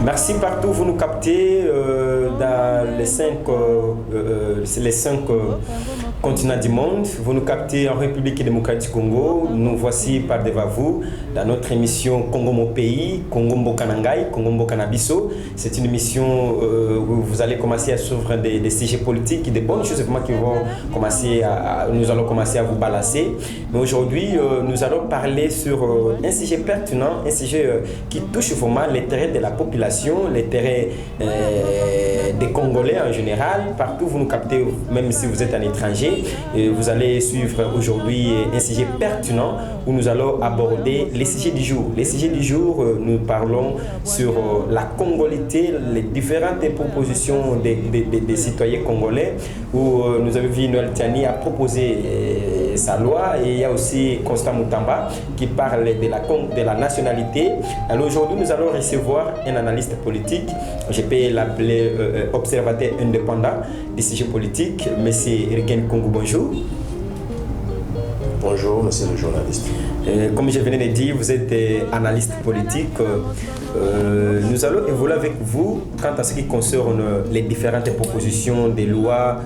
Merci partout, vous nous captez dans les cinq continents du monde. Vous nous captez en République démocratique du Congo. Nous voici par devant vous dans notre émission Congo mon pays, Congo Mbokanangai, Congo Mbokanabiso. C'est une émission où vous allez commencer à suivre des sujets politiques, des bonnes choses vraiment qui vont commencer nous allons commencer à vous balancer. Mais aujourd'hui, nous allons parler sur un sujet pertinent, un sujet qui touche vraiment l'intérêt de la population, l'intérêt des Congolais en général. Partout vous nous captez, même si vous êtes un étranger, vous allez suivre aujourd'hui un sujet pertinent où nous allons aborder les sujets du jour. Les sujets du jour, nous parlons sur la congolité, les différentes propositions des citoyens congolais, où nous avons vu Noël Tiani a proposé sa loi, et il y a aussi Constant Moutamba qui parle de la nationalité. Alors aujourd'hui, nous allons recevoir un analyste politique, je peux l'appeler observateur indépendant des sujets politiques, M. Rigen Kongu, bonjour. Bonjour, monsieur le journaliste. Comme je venais de dire, vous êtes analyste politique. Nous allons évoluer avec vous quant à ce qui concerne les différentes propositions des lois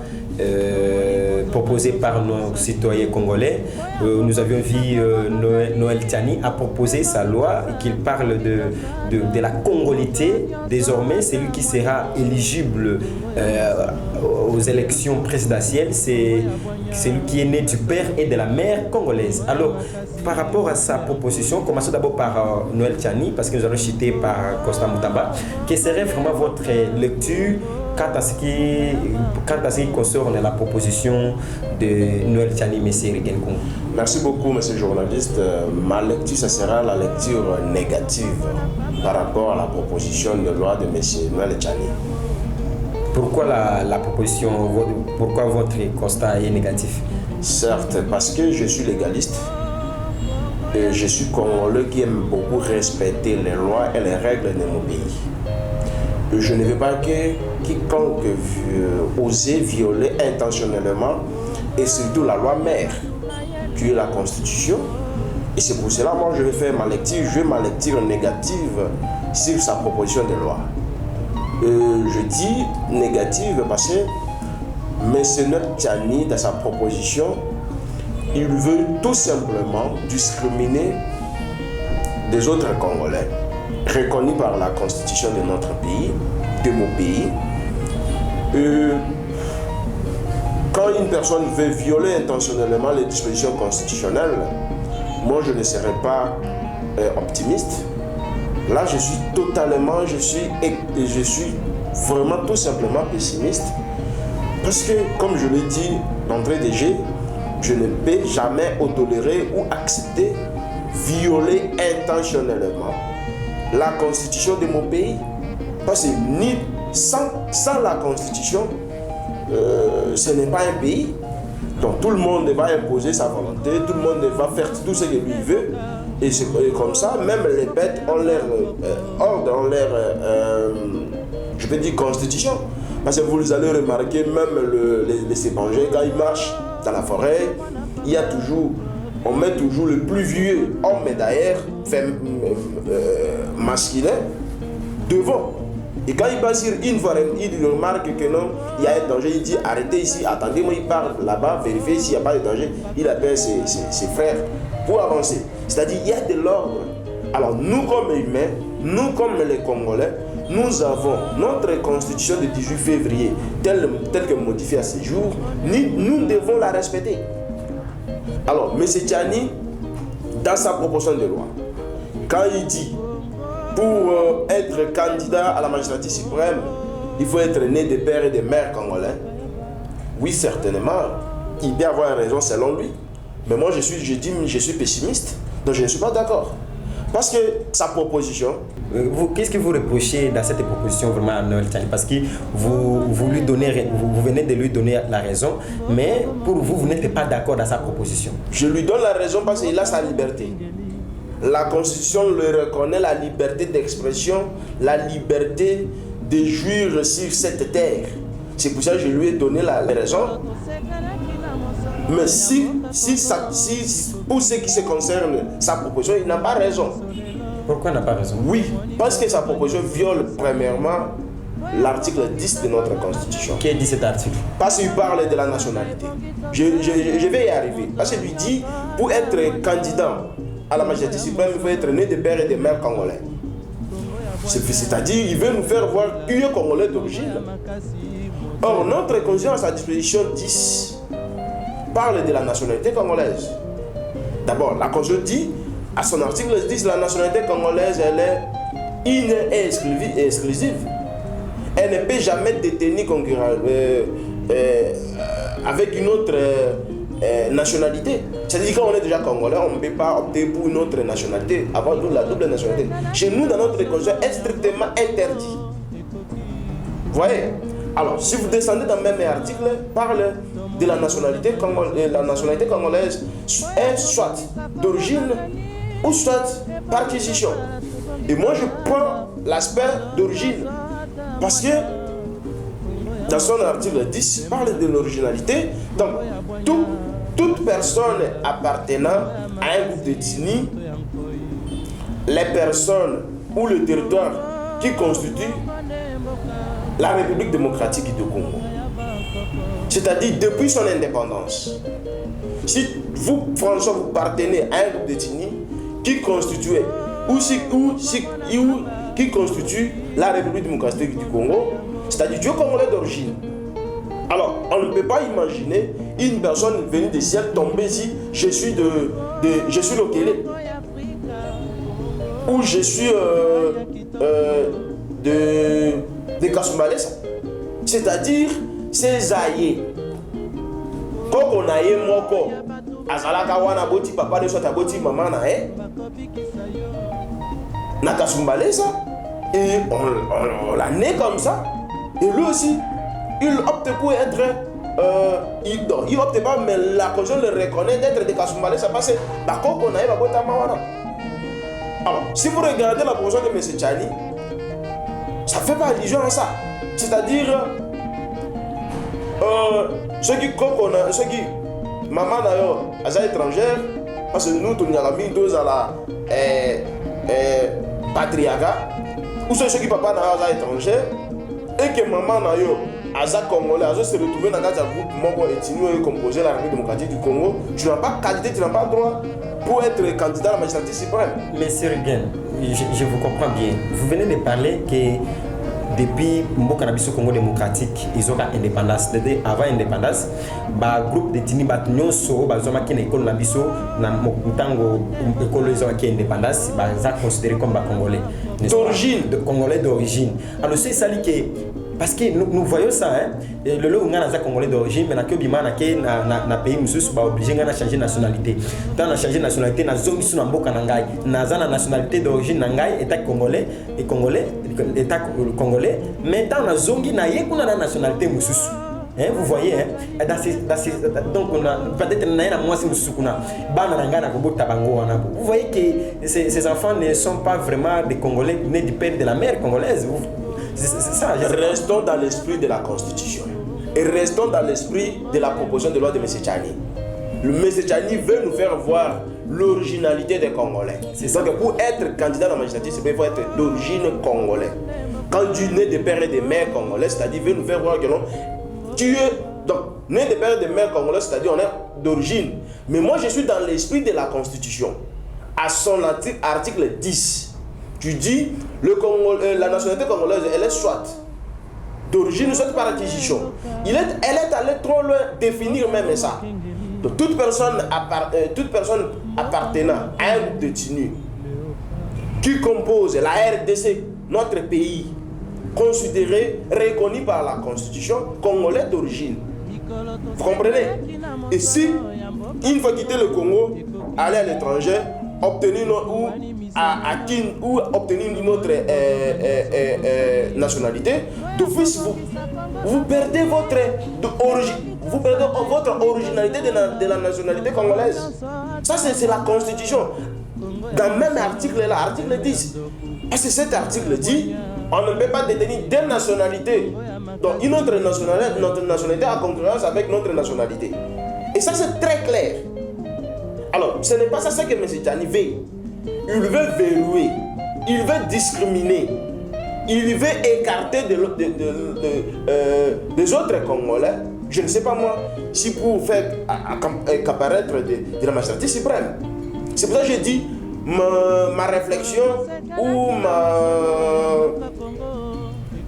proposées par nos citoyens congolais. Nous avions vu Noël Tiani a proposé sa loi qu'il parle de la congolité. Désormais, c'est lui qui sera éligible aux élections présidentielles. C'est lui qui est né du père et de la mère congolaise. Alors, par rapport à sa proposition, commençons d'abord par Noël Tiani, parce que nous allons citer par Constant Moutamba. Quelle serait vraiment votre lecture quant à ce qui concerne la proposition de Noël Tiani, M. Rigen Kongu? Merci beaucoup, monsieur le journaliste. Ma lecture, ce sera la lecture négative par rapport à la proposition de loi de M. Noël Tiani. Pourquoi la proposition, pourquoi votre constat est négatif? Certes, parce que je suis légaliste et je suis congolais qui aime beaucoup respecter les lois et les règles de mon pays. Et je ne veux pas que quiconque ose violer intentionnellement, et surtout la loi mère, qui est la Constitution. Et c'est pour cela, moi, je vais faire ma lecture négative sur sa proposition de loi. Je dis négative parce que M. Noël Tiani, dans sa proposition, il veut tout simplement discriminer des autres Congolais, reconnus par la Constitution de notre pays, de mon pays. Quand une personne veut violer intentionnellement les dispositions constitutionnelles, moi je ne serai pas optimiste. Là, je suis vraiment tout simplement pessimiste. Parce que, comme je l'ai dit d'entrée de jeu, je ne peux jamais tolérer ou accepter violer intentionnellement la constitution de mon pays. Parce que sans la constitution, ce n'est pas un pays. Donc tout le monde va imposer sa volonté, tout le monde va faire tout ce que lui veut. Et c'est comme ça, même les bêtes ont leur ordre, ont leur, je peux dire, constitution. Parce que vous allez remarquer, même les épongés, quand ils marchent dans la forêt, il y a toujours, on met toujours le plus vieux homme et d'ailleurs masculin devant. Et quand il passe sur une forêt, il remarque que non, il y a un danger, il dit arrêtez ici, attendez-moi, il part là-bas, vérifiez s'il n'y a pas de danger. Il appelle ses frères pour avancer. C'est-à-dire il y a de l'ordre. Alors nous comme humains, nous comme les Congolais, nous avons notre constitution de 18 février, telle que modifiée à ce jour, nous devons la respecter. Alors, M. Tiani, dans sa proposition de loi, quand il dit pour être candidat à la magistrature suprême, il faut être né de père et de mère congolais, oui, certainement, il peut avoir raison selon lui. Mais moi, je suis pessimiste, donc je ne suis pas d'accord. Parce que sa proposition... Qu'est-ce que vous reprochez dans cette proposition vraiment à Noël Tiani? Parce que vous venez de lui donner la raison, mais pour vous, vous n'êtes pas d'accord dans sa proposition. Je lui donne la raison parce qu'il a sa liberté. La Constitution le reconnaît, la liberté d'expression, la liberté de jouir sur cette terre. C'est pour ça que je lui ai donné la raison. Mais si pour ce qui se concerne sa proposition, il n'a pas raison. Pourquoi n'a pas raison? Oui, parce que sa proposition viole premièrement l'article 10 de notre constitution. Qui dit cet article? Parce qu'il parle de la nationalité. Je vais y arriver. Parce qu'il lui dit, pour être candidat à la magistrature suprême, il faut être né de père et de mère congolais. C'est-à-dire, il veut nous faire voir qu'il est congolais d'origine. Or, notre constitution à sa disposition 10 parle de la nationalité congolaise. D'abord, la constitution dit, à son article 10, la nationalité congolaise, elle est innée et exclusive. Elle ne peut jamais détenir avec une autre nationalité. C'est-à-dire quand on est déjà congolais, on ne peut pas opter pour une autre nationalité, avoir la double nationalité. Chez nous, dans notre constitution, est strictement interdit. Vous voyez? Alors, si vous descendez dans le même article, parle de la nationalité congolaise. La nationalité congolaise est soit d'origine ou soit par acquisition. Et moi, je prends l'aspect d'origine. Parce que dans son article 10, il parle de l'originalité. Donc, toute personne appartenant à un groupe d'ethnie, les personnes ou le territoire qui constitue la République démocratique du Congo. C'est-à-dire depuis son indépendance. Si vous, François, vous appartenez à un groupe d'ethnie qui constituait qui constitue la République démocratique du Congo, c'est-à-dire Dieu congolais d'origine. Alors, on ne peut pas imaginer une personne venue du ciel tomber ici, je suis Lokele, ou je suis de Kasumbalesa. C'est-à-dire, ces aïeux. Quand on a eu moko, azalaka wana boti papa de soit boti maman na na Kasumbalesa, et on l'a né comme ça. Et lui aussi, il opte pour être il opte pas, mais la constitution le reconnaît d'être de Kasumbalesa parce que d'accord qu'on a eu la bota mawana. Alors, si vous regardez la position de M. Tchani, ça fait pas allusion à ça. C'est-à-dire ceux qui maman d'ailleurs, à étrangère, parce que nous, on a mis deux à la patriarcat, ou ceux qui papa d'ailleurs à étranger, et que maman d'ailleurs, à Congolais, à se retrouver dans un groupe membre ethnique composé la République démocratique du Congo, tu n'as pas qualité, tu n'as pas droit pour être candidat à la magistrature suprême. Mais c'est bien, je vous comprends bien. Vous venez de parler que depuis Mboka na biso Congo démocratique, ils ont l'indépendance. Avant l'indépendance, le groupe de Tini Batnyonso, ils ont une école na biso, na mutango école ils ont une indépendance, ils sont considérés comme Congolais. D'origine. Congolais d'origine. Alors c'est ça qui parce que nous voyons ça, hein. Le lot où on a Congolais d'origine, mais na pays mususu ba obligé de changer nationalité. Tant on a changé nationalité, na zone sur Mboka nangai, na nationalité d'origine nangai état congolais et congolais état congolais, mais tant on a zongi na yekuna na nationalité mususu. Hein, vous voyez, hein? Donc on a peut-être vous voyez que ces enfants ne sont pas vraiment des Congolais nés du père de la mère congolaise. C'est ça. Restons dans l'esprit de la Constitution et restons dans l'esprit de la proposition de loi de M. Tchani. Le M. Tchani veut nous faire voir l'originalité des Congolais. Donc pour être candidat à la magistrature, il faut être d'origine congolaise. Quand tu nais de père et de mère congolais, c'est-à-dire veut nous faire voir que non, tu es donc né de père et de mère congolais, c'est-à-dire on est d'origine. Mais moi je suis dans l'esprit de la Constitution. À son article 10. Tu dis, la nationalité congolaise, elle est soit d'origine, soit par acquisition. Elle est allée trop loin définir même ça. Donc, toute personne appartenant à un groupe d'ethnie qui compose la RDC, notre pays, considéré, reconnu par la Constitution, congolais d'origine. Vous comprenez? Et si, une fois quitter le Congo, aller à l'étranger, obtenir ou obtenir une autre nationalité, d'office vous perdez votre originalité de la nationalité congolaise. Ça c'est la Constitution. Dans le même article là, article 10. Parce que cet article dit on ne peut pas détenir deux nationalités. Donc une autre nationalité, notre nationalité a concurrence avec notre nationalité. Et ça c'est très clair. Alors, ce n'est pas ça que M. Tchani veut. Il veut verrouiller. il veut discriminer, il veut écarter des autres Congolais. Je ne sais pas moi, si pour faire apparaître de la magistrature suprême. C'est pour ça que je dis, ma réflexion ou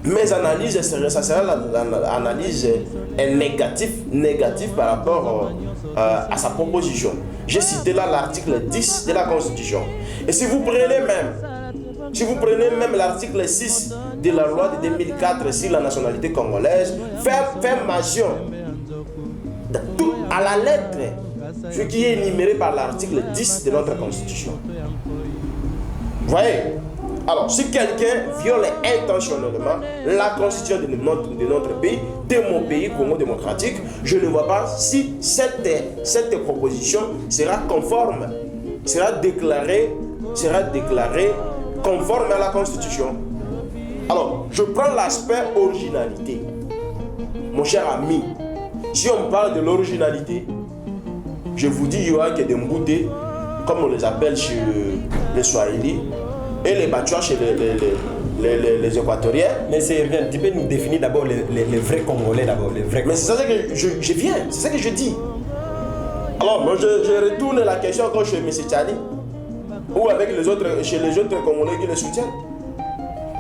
mes analyses, ça sera l'analyse négative par rapport à sa proposition. J'ai cité là l'article 10 de la Constitution. Et si vous prenez même l'article 6 de la loi de 2004 sur la nationalité congolaise, fait mention à la lettre ce qui est énuméré par l'article 10 de notre Constitution. Vous voyez? Alors, si quelqu'un viole intentionnellement la Constitution de notre pays, de mon pays, Congo démocratique, je ne vois pas si cette proposition sera conforme, sera déclarée conforme à la Constitution. Alors, je prends l'aspect originalité. Mon cher ami, si on parle de l'originalité, je vous dis, il y aura que des mboutés, comme on les appelle chez les Swahili, et les Bachouas chez les Équatoriens. Mais tu peux nous définir d'abord les vrais Congolais d'abord, les vrais. Mais c'est ça que je viens, c'est ça que je dis. Alors, moi, je retourne la question encore chez M. Tchani, ou avec chez les autres Congolais qui le soutiennent.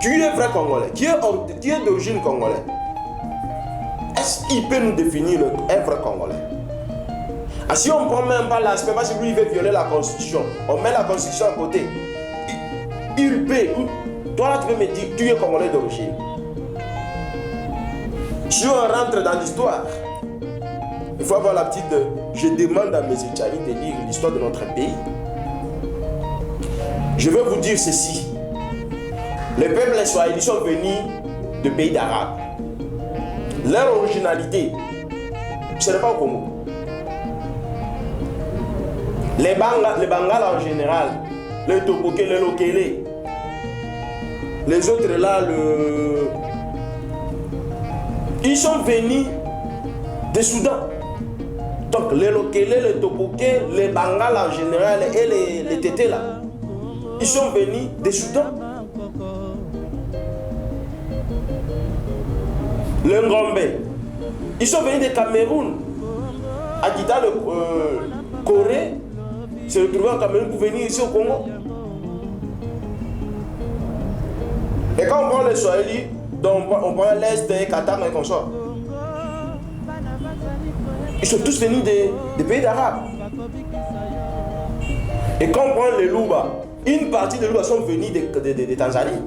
Qui est vrai Congolais? Qui est d'origine congolaise? Est-ce qu'il peut nous définir un vrai Congolais? Ah, si on ne prend même pas l'aspect, parce que lui il veut violer la Constitution, on met la Constitution à côté. Il peut. Toi là tu peux me dire, tu es Congolais d'origine. Si on rentre dans l'histoire, il faut avoir la petite. Je demande à M. Tchani de lire l'histoire de notre pays. Je vais vous dire ceci. Les peuples swahili sont venus de pays d'Arabes. Leur originalité, ce n'est pas au Congo. Les Bangals en général, les Topoké, les Lokele, les autres là, ils sont venus du Soudan. Donc les Lokele, les Topoké, les Bangals en général et les Tétés là, ils sont venus du Soudan. Les Ngombe, ils sont venus du Cameroun. Akita, le Corée, se retrouver en Cameroun pour venir ici au Congo. Et quand on prend les Swahili, donc on prend l'Est et Qatar et consorts. Ils sont tous venus des pays d'Arabes. Et quand on prend les Luba, une partie des Luba sont venus de Tanzanie.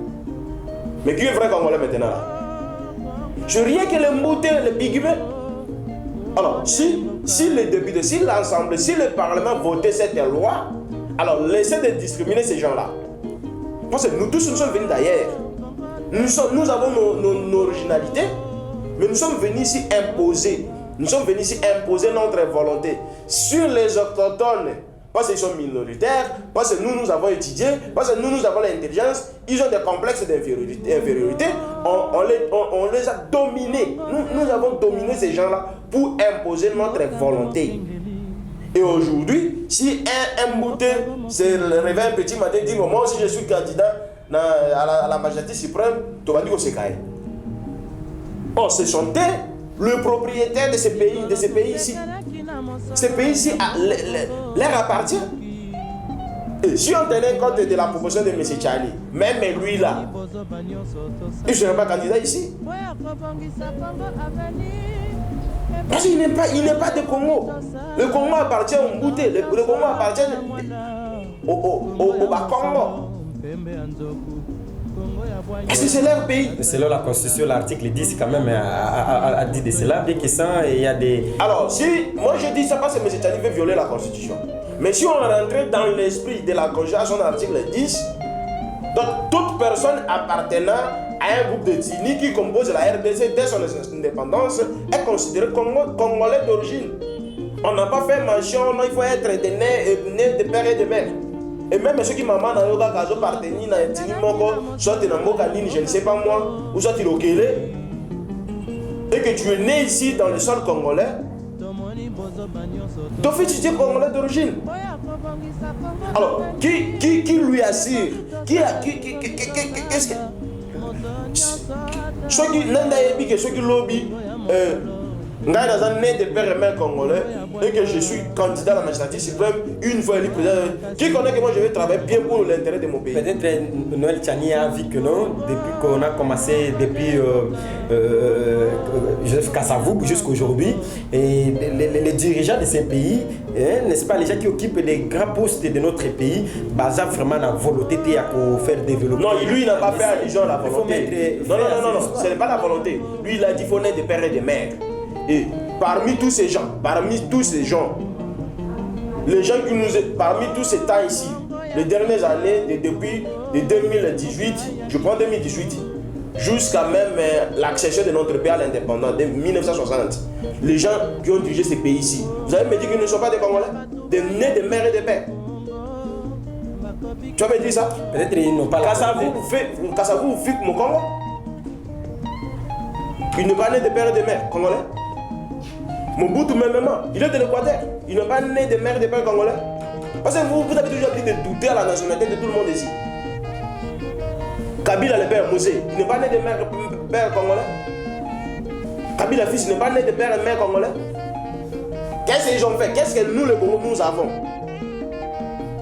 Mais qui est vrai Congolais maintenant là? Je rien que les Mbouté, les Pygmées. Alors, si les députés, si l'Assemblée, si le Parlement votait cette loi, alors laissez de discriminer ces gens-là. Parce que nous tous, nous sommes venus d'ailleurs. Nous avons nos originalités, mais nous sommes venus ici imposer. Nous sommes venus ici imposer notre volonté sur les autochtones. Parce qu'ils sont minoritaires, parce que nous avons étudié, parce que nous avons l'intelligence, ils ont des complexes d'infériorité, on les a dominés. Nous avons dominé ces gens-là pour imposer notre volonté. Et aujourd'hui, si un Mbouté se réveille un petit matin et dit moi aussi je suis candidat à la majorité suprême, tu vas dire que c'est caillé. Oh, ce sont eux le propriétaire de ces pays ici. Ces pays-ci leur appartient. Et si on tenait compte de la proposition de M. Tchani, même lui là, il ne serait pas candidat ici. Parce qu'il n'est pas de Congo. Le Congo appartient au Mbouté, le Congo appartient au Bas-Congo. Parce que c'est leur pays. Selon la Constitution, l'article 10 quand même a dit de cela, bien que ça, il y a des... Alors, moi je dis ça parce que M. Tchani veut violer la Constitution. Mais si on rentrait dans l'esprit de la Constitution, l'article 10, donc toute personne appartenant à un groupe d'ethnie qui compose la RDC dès son indépendance est considérée congolais d'origine. On n'a pas fait mention, il faut être né de père et de mère. Et même ceux qui maman na yoga kazo partenir na etini moko, soit na mboka nini, je ne sais pas moi, ou soit il okélé, et que tu es né ici dans le sol congolais, ton fils tu es congolais d'origine. Alors, qui lui assure Qu'est-ce que... Ceux qui lobby, Ngaï dans un né de père et mère congolais et que je suis candidat à la magistrature suprême une fois élu président. Qui connaît que moi je vais travailler bien pour l'intérêt de mon pays? Peut-être Noël Tchani a vu que non, depuis qu'on a commencé, depuis Joseph Kassavou jusqu'aujourd'hui, et les dirigeants de ces pays, n'est-ce pas, les gens qui occupent des grands postes de notre pays, basent vraiment la volonté de faire développer. Non, lui il n'a pas fait allusion à la volonté. Non, ce n'est pas la volonté. Lui il a dit qu'il faut naître des pères et des mères. Et parmi tous ces gens, les gens qui nous... Parmi tous ces temps ici, les dernières années, depuis 2018, je prends 2018, jusqu'à même l'accession de notre pays à l'indépendance, de 1960, les gens qui ont dirigé ces pays ici, vous allez me dire qu'ils ne sont pas des Congolais, des nés de mères et de pères. Tu vas me dire ça? Peut-être qu'ils n'ont pas la Kassavou fait mon Congo. Il n'est pas né de père et de mère congolais. Mobutu même, il est de l'Équateur. Il n'est pas né de mère et de père congolais. Parce que vous avez toujours dit de douter à la nationalité de tout le monde ici. Kabila le père Mosé, il n'est pas né de mère et père congolais. Kabila fils, il n'est pas né de père et mère congolais. Qu'est-ce qu'ils ont fait? Qu'est-ce que nous, les Congolais, nous avons?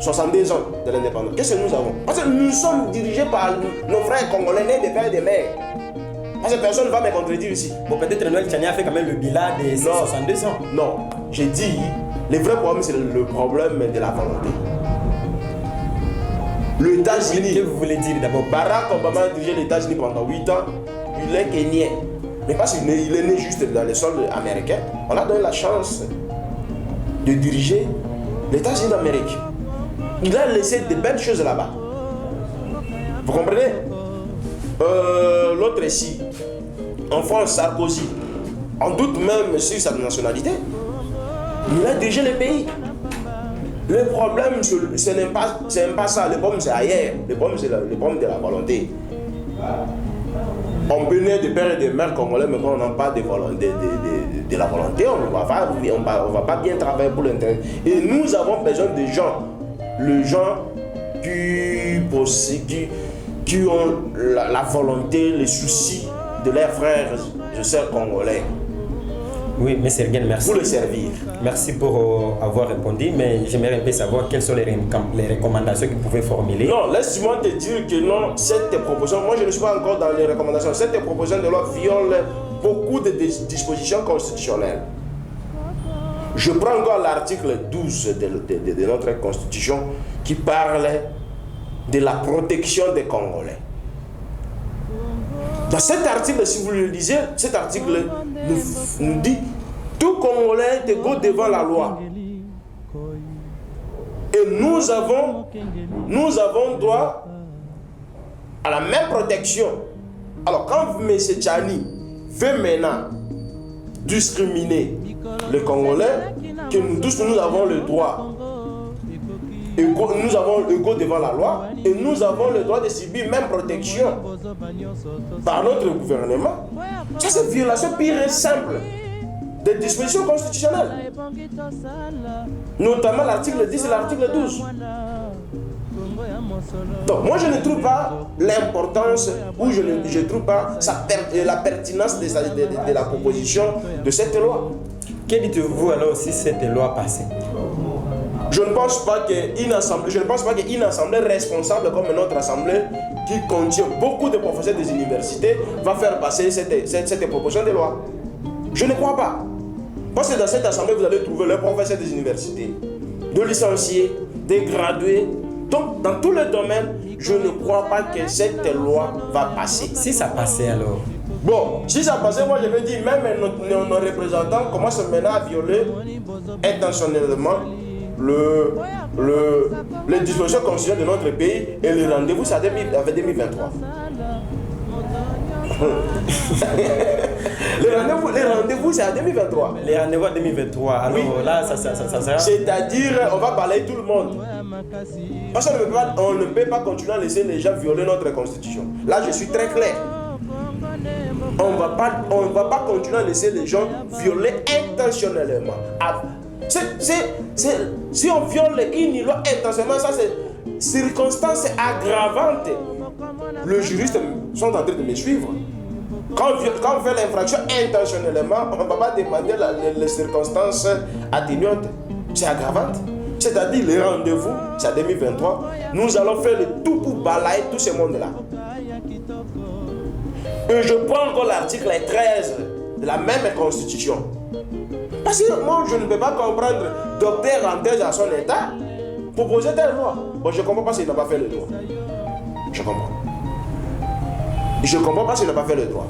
62 ans de l'indépendance. Qu'est-ce que nous avons? Parce que nous sommes dirigés par nos frères congolais nés de père et de mère. Parce que personne ne va me contredire ici. Bon, peut-être Noël Tchani a fait quand même le bilan de 62 ans. Non, j'ai dit, le vrai problème, c'est le problème de la volonté. Les États-Unis. Qu'est-ce que vous voulez dire d'abord? Barack Obama a dirigé les États-Unis pendant 8 ans. Il est kenyan. Mais parce qu'il est né juste dans les sols américains, on a donné la chance de diriger les États-Unis d'Amérique. Il a laissé de belles choses là-bas. Vous comprenez? L'autre ici, en France, Sarkozy, en doute même sur sa nationalité, il a dirigé le pays. Le problème, ce n'est pas ça. Le problème, c'est ailleurs. Le problème, c'est le problème de la volonté. On peut naître de pères et de mères congolais, mais quand on n'a pas de la volonté, on ne va pas bien travailler pour l'intérêt. Et nous avons besoin de gens, les gens qui ont la volonté, les soucis de leurs frères et sœurs congolais. Oui, M. Sergen, merci. Pour le servir. Merci pour avoir répondu, mais j'aimerais un peu savoir quelles sont les recommandations que vous pouvez formuler. Non, laisse-moi te dire que non, cette proposition, moi je ne suis pas encore dans les recommandations, cette proposition de loi viole beaucoup de dispositions constitutionnelles. Je prends encore l'article 12 de notre constitution qui parle de la protection des Congolais. Dans cet article, si vous le lisez, cet article nous dit tout Congolais est égaux devant la loi. Et nous avons droit à la même protection. Alors quand M. Tchani veut maintenant discriminer les Congolais, que nous tous nous avons le droit, nous avons égaux devant la loi et nous avons le droit de subir même protection par notre gouvernement. Ça c'est une violation pure et simple des dispositions constitutionnelles, notamment l'article 10 et l'article 12. Donc moi je ne trouve pas l'importance ou je ne trouve pas la pertinence de la proposition de cette loi. Que dites-vous alors si cette loi passait? Je ne pense pas qu'une assemblée responsable comme notre assemblée, qui contient beaucoup de professeurs des universités, va faire passer cette proposition de loi. Je ne crois pas. Parce que dans cette assemblée, vous allez trouver les professeurs des universités, des licenciés, des gradués. Donc, dans tous les domaines, je ne crois pas que cette loi va passer. Si ça passait alors? Bon, si ça passait, moi je vais dire, même nos représentants commencent maintenant à violer intentionnellement les dispositions constitutionnelles de notre pays et le rendez-vous c'est en 2023. les rendez-vous c'est en 2023. Les rendez-vous en 2023. Alors oui. Là, ça sera. C'est-à-dire, on va balayer tout le monde. Parce qu'on ne peut pas continuer à laisser les gens violer notre constitution. Là, je suis très clair. On ne va pas continuer à laisser les gens violer intentionnellement. Si on viole une loi intentionnellement, circonstances aggravantes. Les juristes sont en train de me suivre. Quand on fait l'infraction intentionnellement, on ne va pas demander les circonstances atténuantes. C'est aggravante. C'est-à-dire les rendez-vous, c'est en 2023. Nous allons faire le tout pour balayer tout ce monde-là. Et je prends encore l'article 13 de la même constitution. Parce que moi, je ne peux pas comprendre docteur en thèse à son état proposer telle loi. Bon, je ne comprends pas s'il n'a pas fait le droit. Je comprends. Je ne comprends pas s'il n'a pas fait le droit.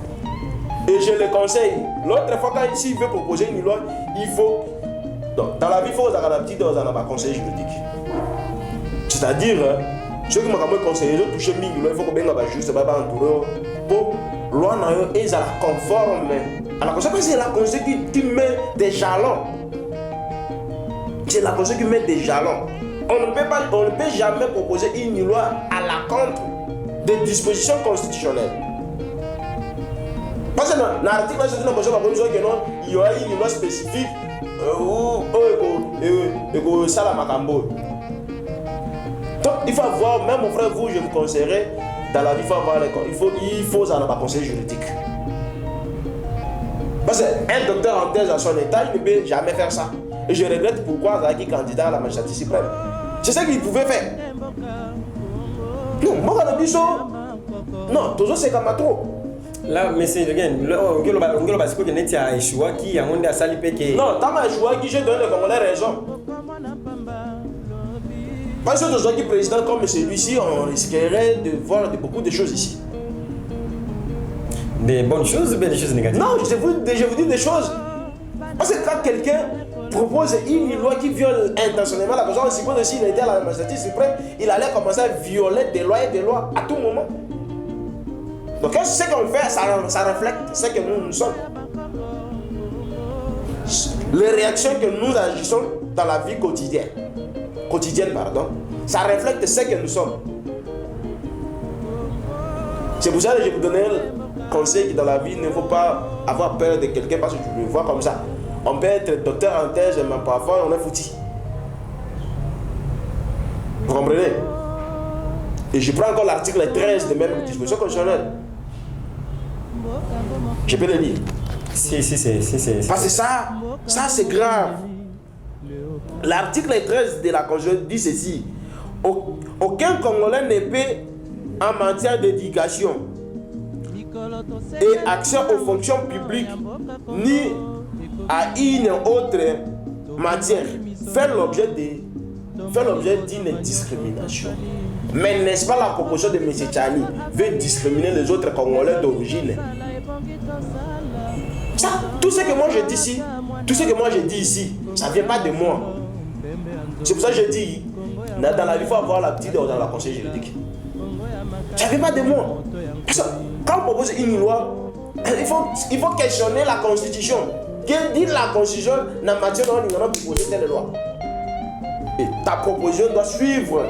Et je le conseille. L'autre fois, quand il veut proposer une loi, il faut... Donc, dans la vie, il faut avoir la petite dose d'un conseil juridique. C'est-à-dire, ceux qui m'ont conseillé de toucher mille, il faut que bien juste pas entourer pour loi et ça la conforme à la constitution. C'est la constitution qui met des jalons. C'est la constitution qui met des jalons. On ne peut jamais proposer une loi à la contre des dispositions constitutionnelles. Parce que dans l'article, il y aura une loi spécifique où ça la macambo. Donc il faut avoir, même mon frère, vous, je vous conseillerais, dans la vie, il faut avoir il faut ça dans ma conseil juridique. Parce qu'un docteur en thèse à son état, il ne peut jamais faire ça. Et je regrette pourquoi Zaki candidat à la magistrature suprême. C'est ça qu'il pouvait faire. Non, moi, quand je non, toujours c'est comme trop. Là, mais c'est again, on parce que tu as échoué qui a monté à Salipé. Non, tant que échoué qui je donne le Congolais raison. Parce que aujourd'hui, qui président comme celui-ci, on risquerait de voir beaucoup de choses ici. Des bonnes choses ou bien des choses négatives? Non, je vous dis des choses. Parce que quand quelqu'un propose une loi qui viole intentionnellement la personne, on suppose que s'il était à la magistrature suprême, il allait commencer à violer des lois et des lois à tout moment. Donc ce qu'on fait, ça reflète ce que nous sommes. Les réactions que nous agissons dans la vie quotidienne, ça reflète ce que nous sommes. C'est pour ça que je vous donnais le conseil que dans la vie, il ne faut pas avoir peur de quelqu'un parce que tu le vois comme ça. On peut être docteur en thèse, mais parfois on est foutu. Vous comprenez? Et je prends encore l'article 13 de même disposition constitutionnelle. Je peux le lire. Si. Parce que ça c'est grave. L'article 13 de la Constitution dit ceci. Aucun Congolais ne peut, en matière d'éducation et accès aux fonctions publiques, ni à une autre matière, faire l'objet d'une discrimination. Mais n'est-ce pas la proposition de M. Tchani veut discriminer les autres Congolais d'origine? Ça, tout ce que moi je dis ici, ça ne vient pas de moi. C'est pour ça que je dis, dans la vie, il faut avoir la petite dans la conseil juridique. Ça ne vient pas de moi. Parce que quand on propose une loi, il faut questionner la Constitution. Que dit la Constitution dans la matière dont nous allons proposer telle loi? Et ta proposition doit suivre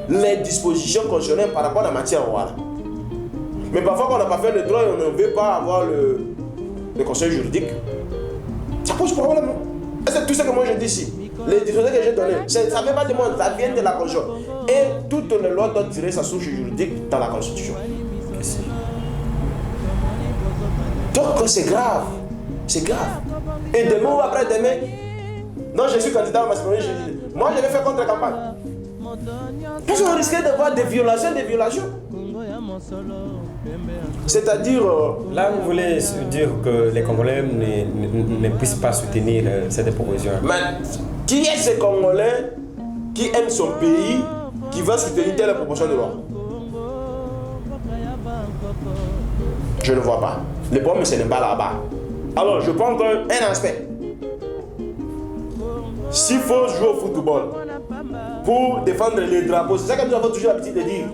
les dispositions constitutionnelles par rapport à la matière orale. Mais parfois, quand on n'a pas fait le droit et on ne veut pas avoir le conseil juridique, ça pose problème. Et c'est tout ce que moi je dis ici. Les dispositions que j'ai données, ça ne vient pas de moi, ça vient de la Constitution. Et toutes les lois doivent tirer sa source juridique dans la Constitution. Donc c'est grave. C'est grave. Et demain ou après-demain, non, je suis candidat à Macédoine, moi je vais faire contre-campagne. Parce qu'on risquait d'avoir des violations. C'est-à-dire... Là, vous voulez dire que les Congolais ne puissent pas soutenir cette proposition. Mais qui est ce Congolais qui aime son pays, qui va soutenir telle proposition de loi? Je ne vois pas. Le problème, ce n'est pas là-bas. Alors, je prends encore un aspect. S'il faut jouer au football pour défendre les drapeaux, c'est ça que nous avons toujours l'habitude de dire.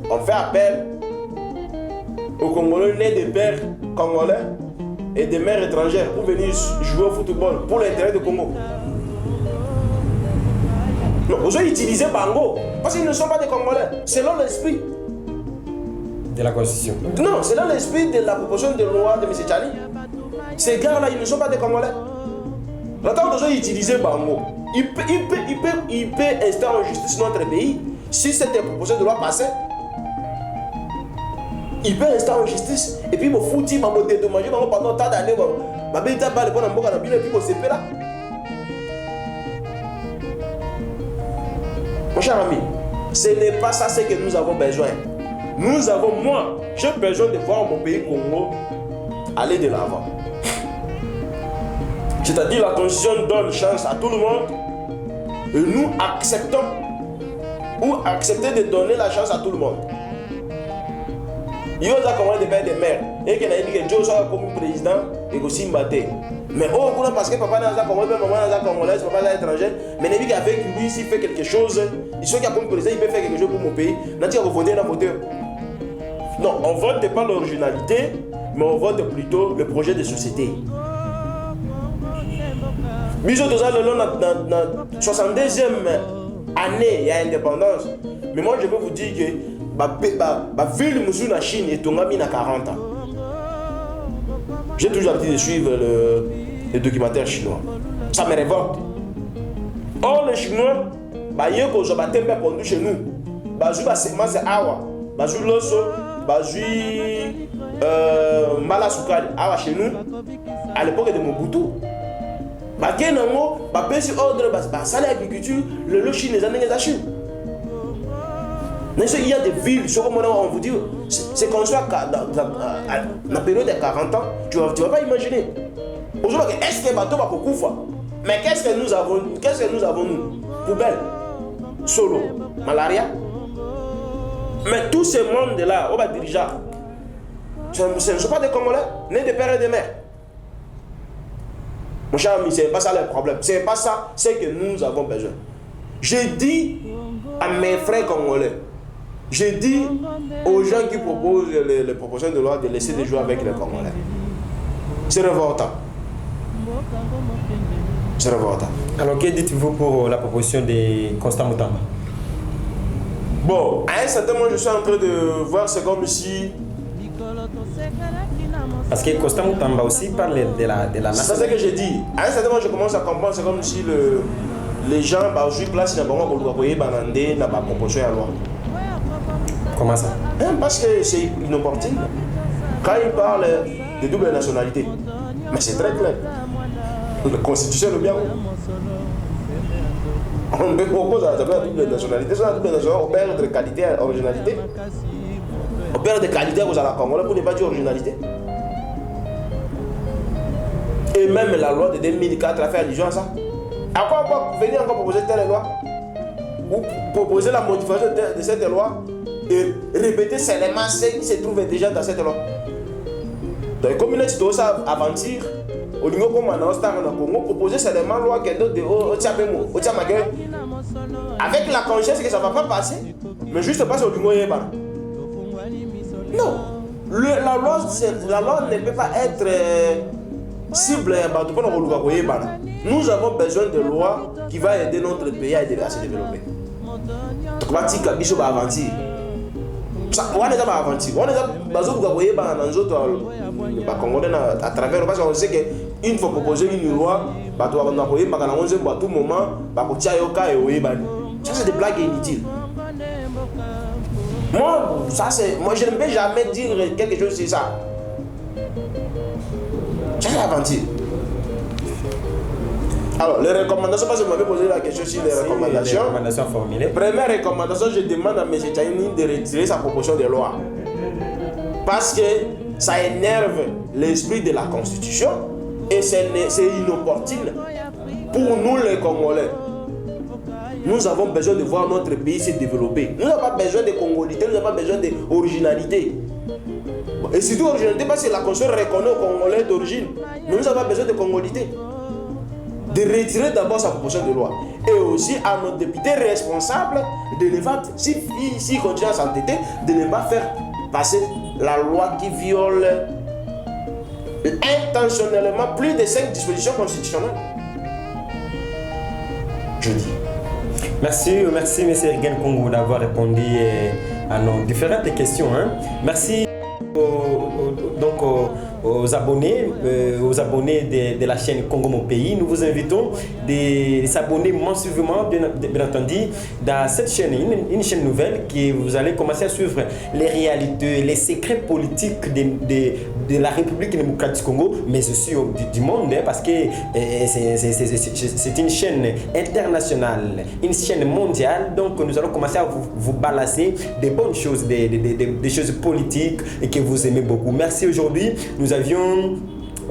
On fait appel aux Congolais nés des pères congolais et des mères étrangères pour venir jouer au football pour l'intérêt du Congo. Non, vous avez utilisé Bango parce qu'ils ne sont pas des Congolais. Selon l'esprit de la Constitution. Non, selon l'esprit de la proposition de loi de M. Tchani. Ces gars-là, ils ne sont pas des Congolais. Quand vous avez utilisé Bango, il peut instaurer en justice notre pays. Si cette proposition de loi passait, il peut instaurer en justice. Et puis, il me fout, il m'a dédommagé pendant tant d'années. Ma belle table, il va me et puis, il s'est là. Mon cher ami, ce n'est pas ça ce que nous avons besoin. Moi, j'ai besoin de voir mon pays Congo aller de l'avant. C'est-à-dire la Constitution donne chance à tout le monde et nous acceptons ou accepter de donner la chance à tout le monde. Il y a des pères des mères et qu'il a dit que Joe soit comme président et aussi mbaté. Mais parce que papa n'a pas congolais, maman n'a pas congolaise, papa n'a étranger, mais il dit qu'avec lui, s'il fait quelque chose, il sait qu'il y a comme président, il peut faire quelque chose pour mon pays. N'a dit qu'on va voter dans voteur. Non, on vote pas l'originalité, mais on vote plutôt le projet de société. Bisous tout ça, dans la 62e année, il y a indépendance. Mais moi, je peux vous dire que la ville de Chine est tombée à 40 ans. J'ai toujours l'habitude de suivre les documentaires chinois. Ça me révolte. Or, les Chinois, ils ont des chez nous. Ils ont des awa, ils ont l'osso, ils ont malasukali, awa chez nous, à l'époque de Mobutu. Ils ont pris ordre, ils ont l'agriculture, le Chine, les années de la Chine. Il y a des villes, on vous dit, c'est comme ça dans la période de 40 ans, tu ne vas pas imaginer. Aujourd'hui, est-ce que le bateau va couper? Mais qu'est-ce que nous avons nous? Poubelle, solo, malaria. Mais tous ces mondes-là, on va diriger. Ce ne sont pas des Congolais, ni des pères et des mères. Mon cher ami, ce n'est pas ça le problème. Ce n'est pas ça, c'est que nous avons besoin. Je dis à mes frères congolais, je dis aux gens qui proposent les propositions de loi de laisser des jouer avec les Congolais. C'est révoltant. C'est révoltant. Alors, que dites-vous pour la proposition de Constant Mutamba? Bon, à un certain moment, je suis en train de voir, c'est comme si... Parce que Constant Mutamba aussi parle de la nation. C'est ça que j'ai dit. À un certain moment, je commence à comprendre, c'est comme si les gens, jouent place dans la proposition de loi. Comment ça? Parce que c'est inopportun. Quand il parle de double nationalité, mais c'est très clair. La Constitution est bien. On me propose à la double nationalité. Sur la double nationalité, on perd de qualité et originalité. On perd de qualité aux Congolais pour ne pas dire originalité. Et même la loi de 2004 a fait allusion à ça. À quoi on va venir encore proposer telle loi? Ou proposer la modification de cette loi et répéter seulement ce qui se trouve déjà dans cette loi. Donc, comme il est tout ça aventure, au niveau comme on a star dans le Congo, proposer seulement la loi qui est de avec la conscience que ça ne va pas passer, mais juste passer au niveau Yéba. Non, la loi ne peut pas être cible. Nous avons besoin de lois qui vont aider notre pays à se développer. Donc, on va dire que Bishop va avancer. On est dans l'aventure. On est dans à travers parce qu'on sait qu'une fois proposé une loi, à tout moment, ça c'est des blagues inutiles. Moi, je ne peux jamais dire quelque chose sur ça. C'est l'aventure. Alors, les recommandations, parce que vous m'avez posé la question sur les recommandations. Les recommandations formulées. Première recommandation, je demande à M. Tchaïni de retirer sa proposition de loi. Parce que ça énerve l'esprit de la Constitution et c'est inopportun pour nous les Congolais. Nous avons besoin de voir notre pays se développer. Nous n'avons pas besoin de congolité, nous n'avons pas besoin d'originalité. Et surtout originalité parce que la Constitution reconnaît aux Congolais d'origine. Mais nous n'avons pas besoin de congolité. De retirer d'abord sa proposition de loi. Et aussi à nos députés responsables de ne pas, s'ils continuent à s'entêter, de ne pas faire passer la loi qui viole intentionnellement plus de 5 dispositions constitutionnelles. Je dis. Merci M. Ergen Congo d'avoir répondu à nos différentes questions. Merci. aux abonnés de la chaîne Congo Mon Pays. Nous vous invitons de s'abonner massivement, bien entendu, dans cette chaîne, une chaîne nouvelle que vous allez commencer à suivre les réalités, les secrets politiques de la République démocratique du Congo, mais aussi du monde, parce que c'est une chaîne internationale, une chaîne mondiale. Donc nous allons commencer à vous balancer des bonnes choses, des choses politiques et que vous aimez beaucoup. Merci. Aujourd'hui, nous avions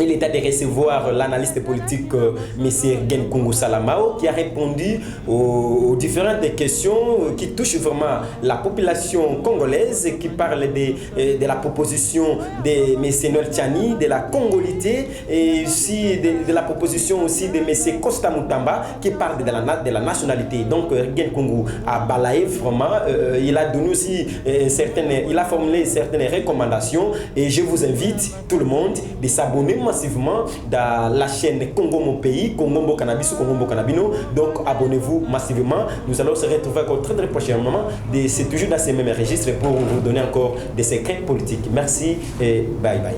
l'état de recevoir l'analyste politique M. Gen Kungu Salamao, qui a répondu aux différentes questions qui touchent vraiment la population congolaise, qui parle de la proposition de M. Noël Tchani, de la congolité, et aussi de la proposition aussi de M. Costa Mutamba, qui parle de la nationalité. Donc Gen Kungu a balayé vraiment, il a donné aussi il a formulé certaines recommandations, et je vous invite tout le monde de s'abonner massivement dans la chaîne Congo Mon Pays, Congo Mbokanabiso, Congo Mbokanabino. Donc abonnez-vous massivement. Nous allons se retrouver encore très prochainement. C'est toujours dans ces mêmes registres pour vous donner encore des secrets politiques. Merci et bye bye.